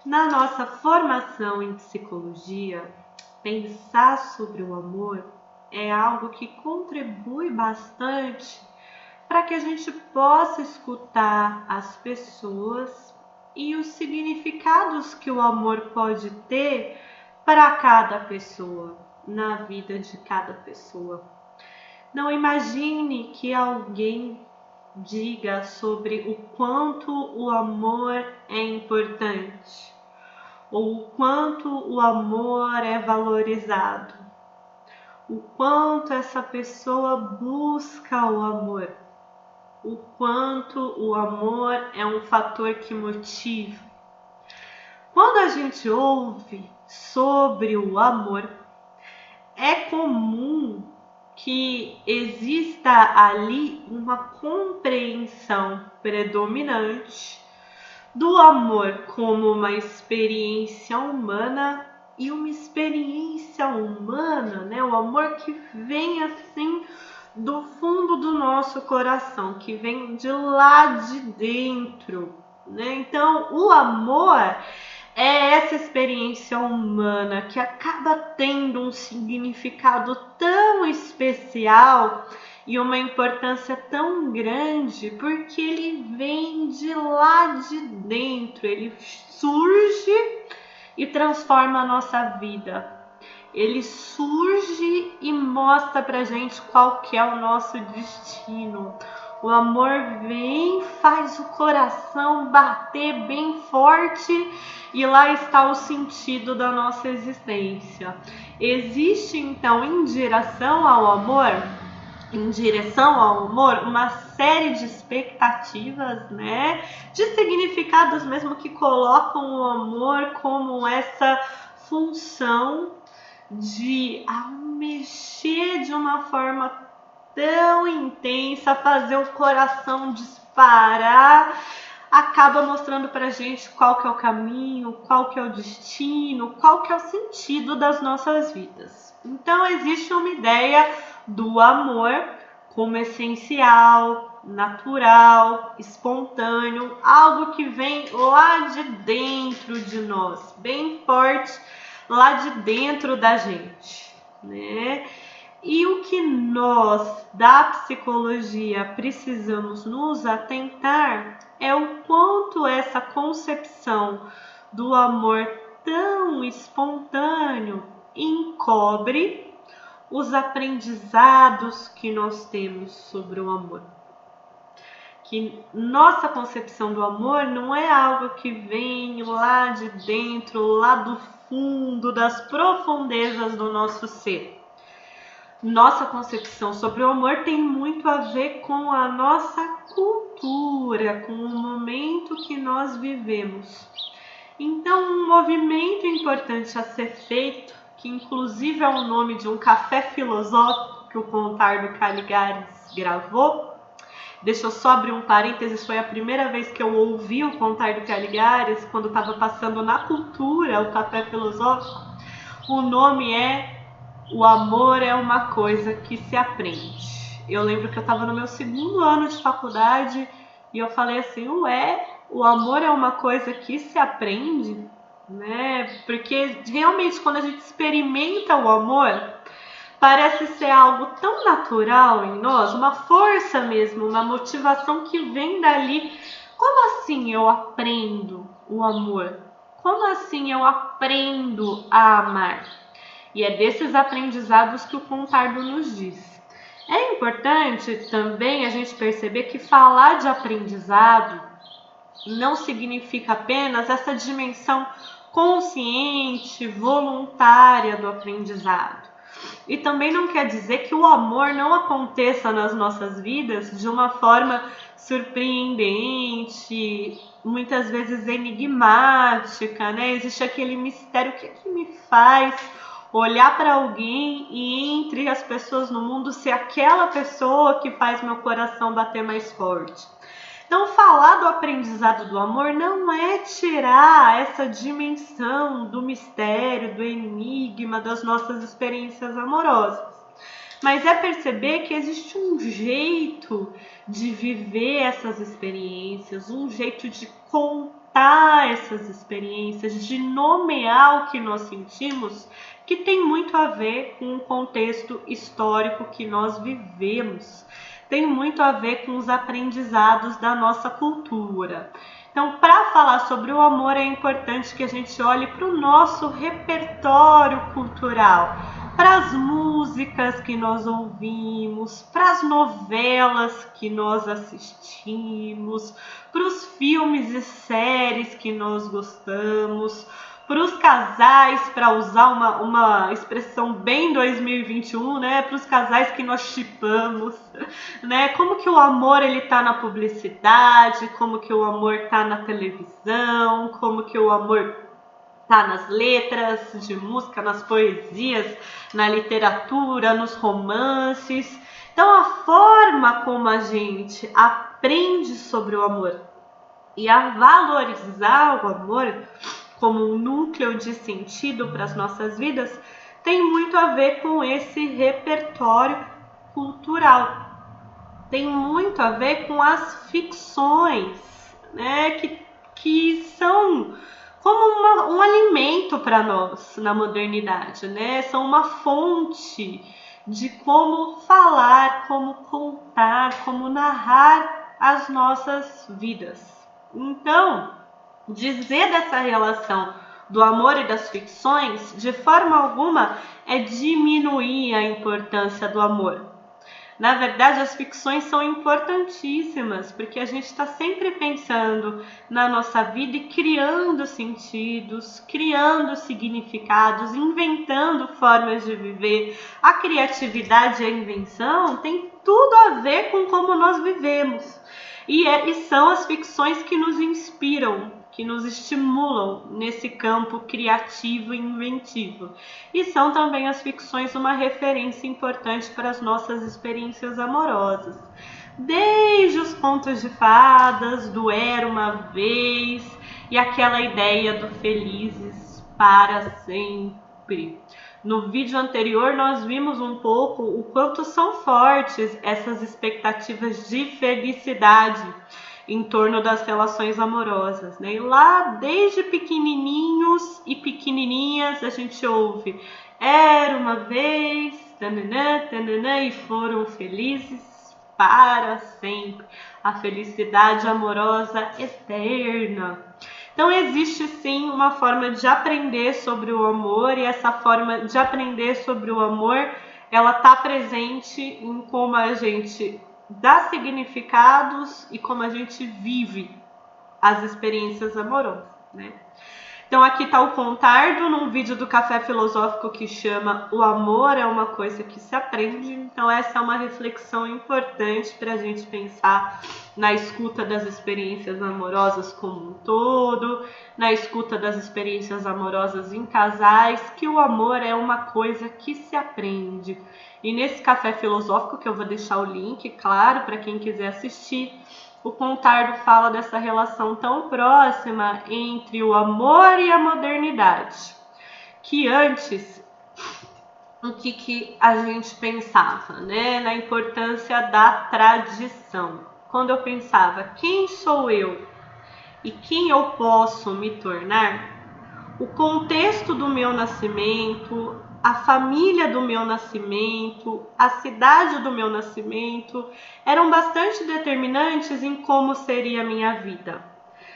Na nossa formação em psicologia, pensar sobre o amor é algo que contribui bastante para que a gente possa escutar as pessoas e os significados que o amor pode ter para cada pessoa, na vida de cada pessoa. Não imagine que alguém diga sobre o quanto o amor é importante ou o quanto o amor é valorizado, o quanto essa pessoa busca o amor, o quanto o amor é um fator que motiva. Quando a gente ouve sobre o amor, é comum que exista ali uma compreensão predominante do amor como uma experiência humana e uma experiência humana, né? O amor que vem assim do fundo do nosso coração, que vem de lá de dentro, né? Então, o amor é essa experiência humana que acaba tendo um significado tão especial e uma importância tão grande, porque ele vem de lá de dentro, ele surge e transforma a nossa vida. Ele surge e mostra pra gente qual que é o nosso destino. O amor vem, faz o coração bater bem forte e lá está o sentido da nossa existência. Existe então em direção ao amor, uma série de expectativas, né? De significados mesmo que colocam o amor como essa função de mexer de uma forma tão intensa, fazer o coração disparar, acaba mostrando pra gente qual que é o caminho, qual que é o destino, qual que é o sentido das nossas vidas. Então existe uma ideia do amor como essencial, natural, espontâneo, algo que vem lá de dentro de nós, bem forte lá de dentro da gente, né? E o que nós da psicologia precisamos nos atentar é o quanto essa concepção do amor tão espontâneo encobre os aprendizados que nós temos sobre o amor. Que nossa concepção do amor não é algo que vem lá de dentro, lá do fundo, das profundezas do nosso ser. Nossa concepção sobre o amor tem muito a ver com a nossa cultura, com o momento que nós vivemos. Então, um movimento importante a ser feito, que inclusive é o nome de um café filosófico que o Contar do Caligares gravou. Deixa eu só abrir um parênteses, foi a primeira vez que eu ouvi o Contar do Caligares, quando estava passando na cultura o café filosófico. O nome é O Amor é uma Coisa que se Aprende. Eu lembro que eu estava no meu segundo ano de faculdade e eu falei assim, o amor é uma coisa que se aprende, né? Porque realmente quando a gente experimenta o amor, parece ser algo tão natural em nós, uma força mesmo, uma motivação que vem dali. Como assim eu aprendo o amor? Como assim eu aprendo a amar? E é desses aprendizados que o Contardo nos diz. É importante também a gente perceber que falar de aprendizado não significa apenas essa dimensão consciente, voluntária do aprendizado. E também não quer dizer que o amor não aconteça nas nossas vidas de uma forma surpreendente, muitas vezes enigmática, né? Existe aquele mistério, o que é que me faz olhar para alguém e entre as pessoas no mundo ser aquela pessoa que faz meu coração bater mais forte. Então, falar do aprendizado do amor não é tirar essa dimensão do mistério, do enigma, das nossas experiências amorosas, mas é perceber que existe um jeito de viver essas experiências, um jeito de contar essas experiências, de nomear o que nós sentimos, que tem muito a ver com o contexto histórico que nós vivemos, tem muito a ver com os aprendizados da nossa cultura. Então, para falar sobre o amor, é importante que a gente olhe para o nosso repertório cultural, para as músicas que nós ouvimos, para as novelas que nós assistimos, para os filmes e séries que nós gostamos, para os casais, para usar uma expressão bem 2021, né? Para os casais que nós shippamos, né? Como que o amor ele tá na publicidade, como que o amor tá na televisão, como que o amor tá nas letras de música, nas poesias, na literatura, nos romances. Então a forma como a gente aprende sobre o amor e a valorizar o amor como um núcleo de sentido para as nossas vidas tem muito a ver com esse repertório cultural. Tem muito a ver com as ficções, né, que são como um alimento para nós na modernidade, né? São uma fonte de como falar, como contar, como narrar as nossas vidas. Então, dizer dessa relação do amor e das ficções, de forma alguma, é diminuir a importância do amor. Na verdade, as ficções são importantíssimas, porque a gente está sempre pensando na nossa vida e criando sentidos, criando significados, inventando formas de viver. A criatividade e a invenção têm tudo a ver com como nós vivemos. E são as ficções que nos inspiram, que nos estimulam nesse campo criativo e inventivo. E são também as ficções uma referência importante para as nossas experiências amorosas. Desde os contos de fadas, do Era uma Vez e aquela ideia do felizes para sempre. No vídeo anterior nós vimos um pouco o quanto são fortes essas expectativas de felicidade em torno das relações amorosas, né? E lá desde pequenininhos e pequenininhas a gente ouve era uma vez, tananã, tananã, e foram felizes para sempre, a felicidade amorosa eterna. Então existe sim uma forma de aprender sobre o amor, e essa forma de aprender sobre o amor, ela está presente em como a gente dá significados e como a gente vive as experiências amorosas, né? Então aqui está o Contardo num vídeo do Café Filosófico que chama O Amor é uma Coisa que se Aprende. Então essa é uma reflexão importante para a gente pensar na escuta das experiências amorosas como um todo, na escuta das experiências amorosas em casais, que o amor é uma coisa que se aprende. E nesse Café Filosófico, que eu vou deixar o link, claro, para quem quiser assistir, o Contardo fala dessa relação tão próxima entre o amor e a modernidade, que antes, o que a gente pensava, né? Na importância da tradição. Quando eu pensava, quem sou eu e quem eu posso me tornar, o contexto do meu nascimento, a família do meu nascimento, a cidade do meu nascimento eram bastante determinantes em como seria a minha vida,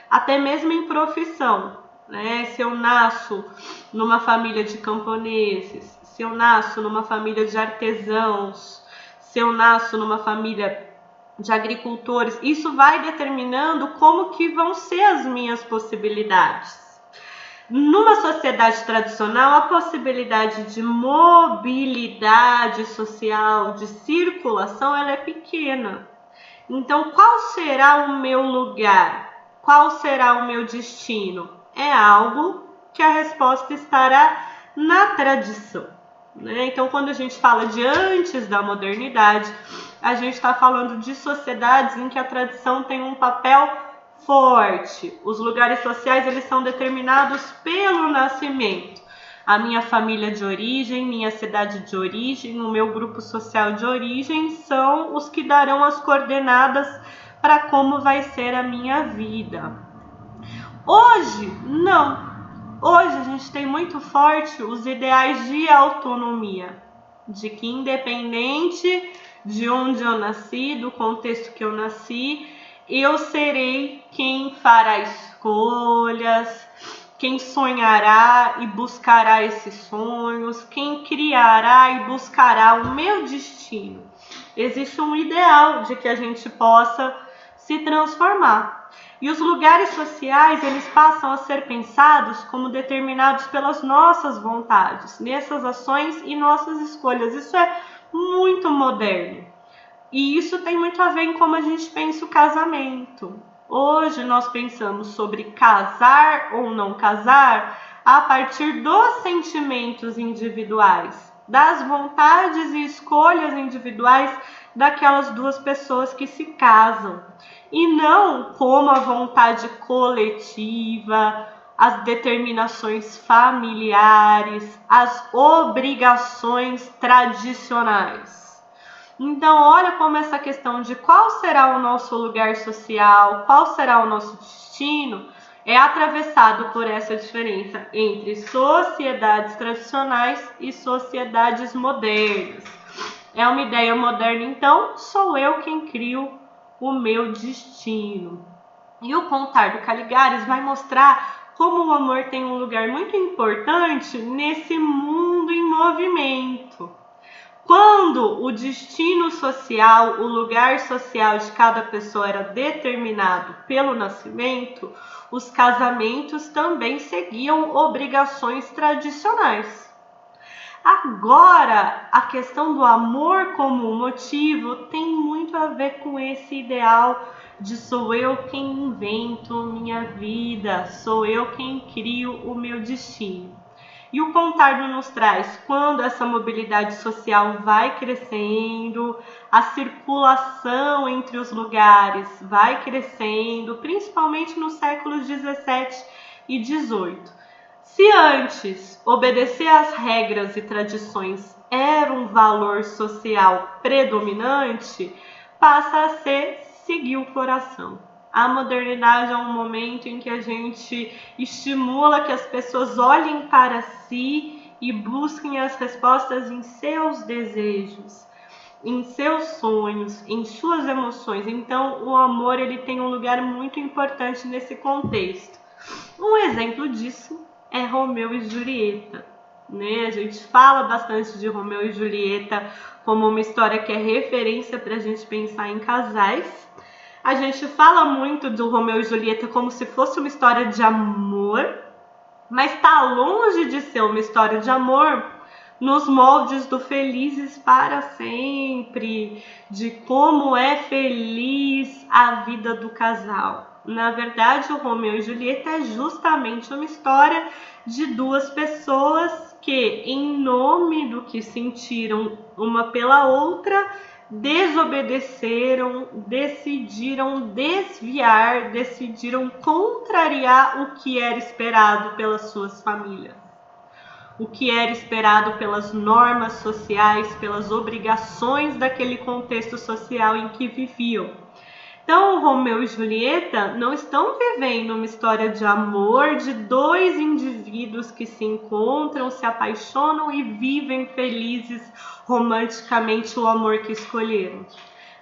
até mesmo em profissão, né? Se eu nasço numa família de camponeses, se eu nasço numa família de artesãos, se eu nasço numa família de agricultores, isso vai determinando como que vão ser as minhas possibilidades. Numa sociedade tradicional, a possibilidade de mobilidade social, de circulação, ela é pequena. Então, qual será o meu lugar? Qual será o meu destino? É algo que a resposta estará na tradição, né? Então, quando a gente fala de antes da modernidade, a gente está falando de sociedades em que a tradição tem um papel forte. Os lugares sociais eles são determinados pelo nascimento. A minha família de origem, minha cidade de origem, o meu grupo social de origem são os que darão as coordenadas para como vai ser a minha vida. Hoje, não. Hoje a gente tem muito forte os ideais de autonomia, de que independente de onde eu nasci, do contexto que eu nasci, eu serei quem fará escolhas, quem sonhará e buscará esses sonhos, quem criará e buscará o meu destino. Existe um ideal de que a gente possa se transformar. E os lugares sociais, eles passam a ser pensados como determinados pelas nossas vontades, nessas ações e nossas escolhas. Isso é muito moderno. E isso tem muito a ver em como a gente pensa o casamento. Hoje nós pensamos sobre casar ou não casar a partir dos sentimentos individuais, das vontades e escolhas individuais daquelas duas pessoas que se casam, e não como a vontade coletiva, as determinações familiares, as obrigações tradicionais. Então, olha como essa questão de qual será o nosso lugar social, qual será o nosso destino, é atravessado por essa diferença entre sociedades tradicionais e sociedades modernas. É uma ideia moderna, então, sou eu quem crio o meu destino. E o Contar do Caligares vai mostrar como o amor tem um lugar muito importante nesse mundo em movimento. Quando o destino social, o lugar social de cada pessoa era determinado pelo nascimento, os casamentos também seguiam obrigações tradicionais. Agora, a questão do amor como motivo tem muito a ver com esse ideal de sou eu quem invento minha vida, sou eu quem crio o meu destino. E o Contardo nos traz quando essa mobilidade social vai crescendo, a circulação entre os lugares vai crescendo, principalmente nos séculos 17 e 18. Se antes obedecer às regras e tradições era um valor social predominante, passa a ser seguir o coração. A modernidade é um momento em que a gente estimula que as pessoas olhem para si e busquem as respostas em seus desejos, em seus sonhos, em suas emoções. Então, o amor ele tem um lugar muito importante nesse contexto. Um exemplo disso é Romeu e Julieta. Né? A gente fala bastante de Romeu e Julieta como uma história que é referência para a gente pensar em casais. A gente fala muito do Romeu e Julieta como se fosse uma história de amor, mas está longe de ser uma história de amor nos moldes do Felizes para Sempre, de como é feliz a vida do casal. Na verdade, o Romeu e Julieta é justamente uma história de duas pessoas que, em nome do que sentiram uma pela outra, desobedeceram, decidiram desviar, decidiram contrariar o que era esperado pelas suas famílias, o que era esperado pelas normas sociais, pelas obrigações daquele contexto social em que viviam. Então, Romeu e Julieta não estão vivendo uma história de amor de dois indivíduos que se encontram, se apaixonam e vivem felizes romanticamente o amor que escolheram.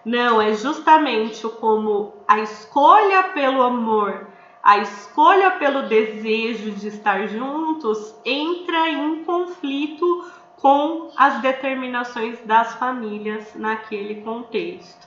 Não, é justamente como a escolha pelo amor, a escolha pelo desejo de estar juntos entra em conflito com as determinações das famílias naquele contexto.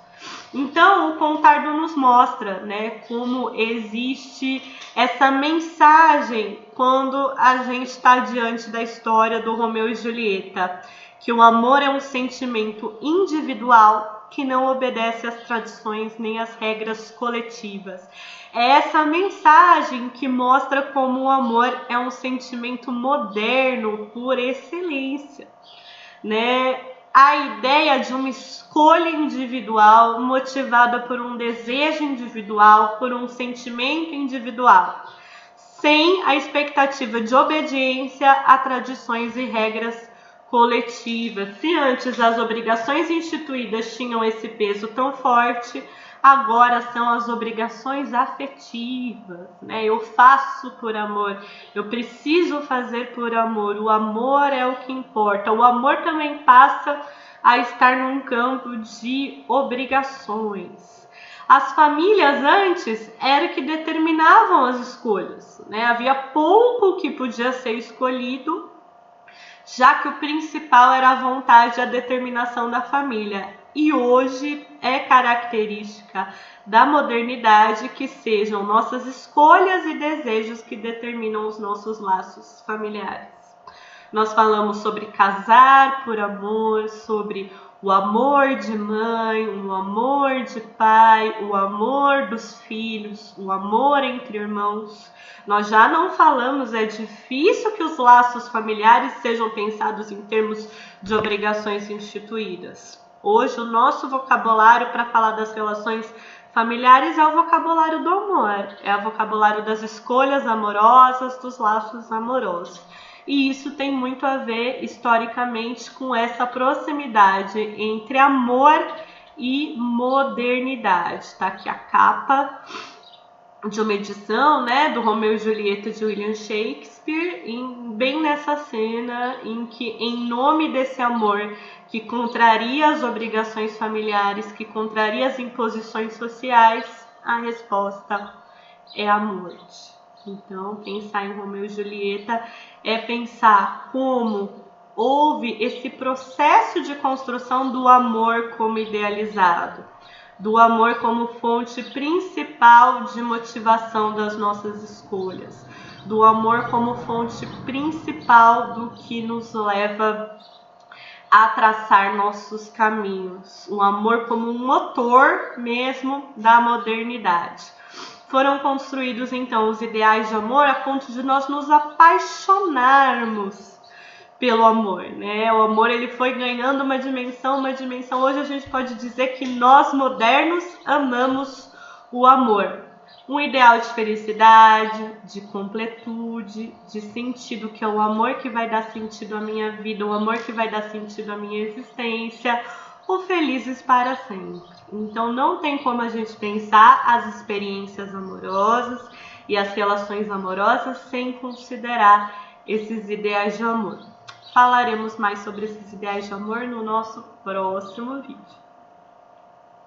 Então, o Contardo nos mostra, né, como existe essa mensagem quando a gente está diante da história do Romeu e Julieta, que o amor é um sentimento individual que não obedece às tradições nem às regras coletivas. É essa mensagem que mostra como o amor é um sentimento moderno por excelência, né? A ideia de uma escolha individual motivada por um desejo individual, por um sentimento individual, sem a expectativa de obediência a tradições e regras coletivas. Se antes as obrigações instituídas tinham esse peso tão forte, Agora são as obrigações afetivas, né? Eu faço por amor, eu preciso fazer por amor, o amor é o que importa. O amor também passa a estar num campo de obrigações. As famílias antes eram que determinavam as escolhas, né? Havia pouco que podia ser escolhido, já que o principal era a vontade e a determinação da família. E hoje é característica da modernidade que sejam nossas escolhas e desejos que determinam os nossos laços familiares. Nós falamos sobre casar por amor, sobre o amor de mãe, o amor de pai, o amor dos filhos, o amor entre irmãos. Nós já não falamos, é difícil que os laços familiares sejam pensados em termos de obrigações instituídas. Hoje o nosso vocabulário para falar das relações familiares é o vocabulário do amor, é o vocabulário das escolhas amorosas, dos laços amorosos. E isso tem muito a ver historicamente com essa proximidade entre amor e modernidade. Tá aqui a capa de uma edição, né, do Romeu e Julieta de William Shakespeare, bem nessa cena em que, em nome desse amor que contraria as obrigações familiares, que contraria as imposições sociais, a resposta é a morte. Então, pensar em Romeu e Julieta é pensar como houve esse processo de construção do amor como idealizado, do amor como fonte principal de motivação das nossas escolhas, do amor como fonte principal do que nos leva a traçar nossos caminhos, o amor como um motor mesmo da modernidade. Foram construídos então os ideais de amor a ponto de nós nos apaixonarmos pelo amor, né? O amor ele foi ganhando uma dimensão. Hoje a gente pode dizer que nós modernos amamos o amor. Um ideal de felicidade, de completude, de sentido, que é o amor que vai dar sentido à minha vida, o amor que vai dar sentido à minha existência, o felizes para sempre. Então não tem como a gente pensar as experiências amorosas e as relações amorosas sem considerar esses ideais de amor. Falaremos mais sobre esses ideais de amor no nosso próximo vídeo.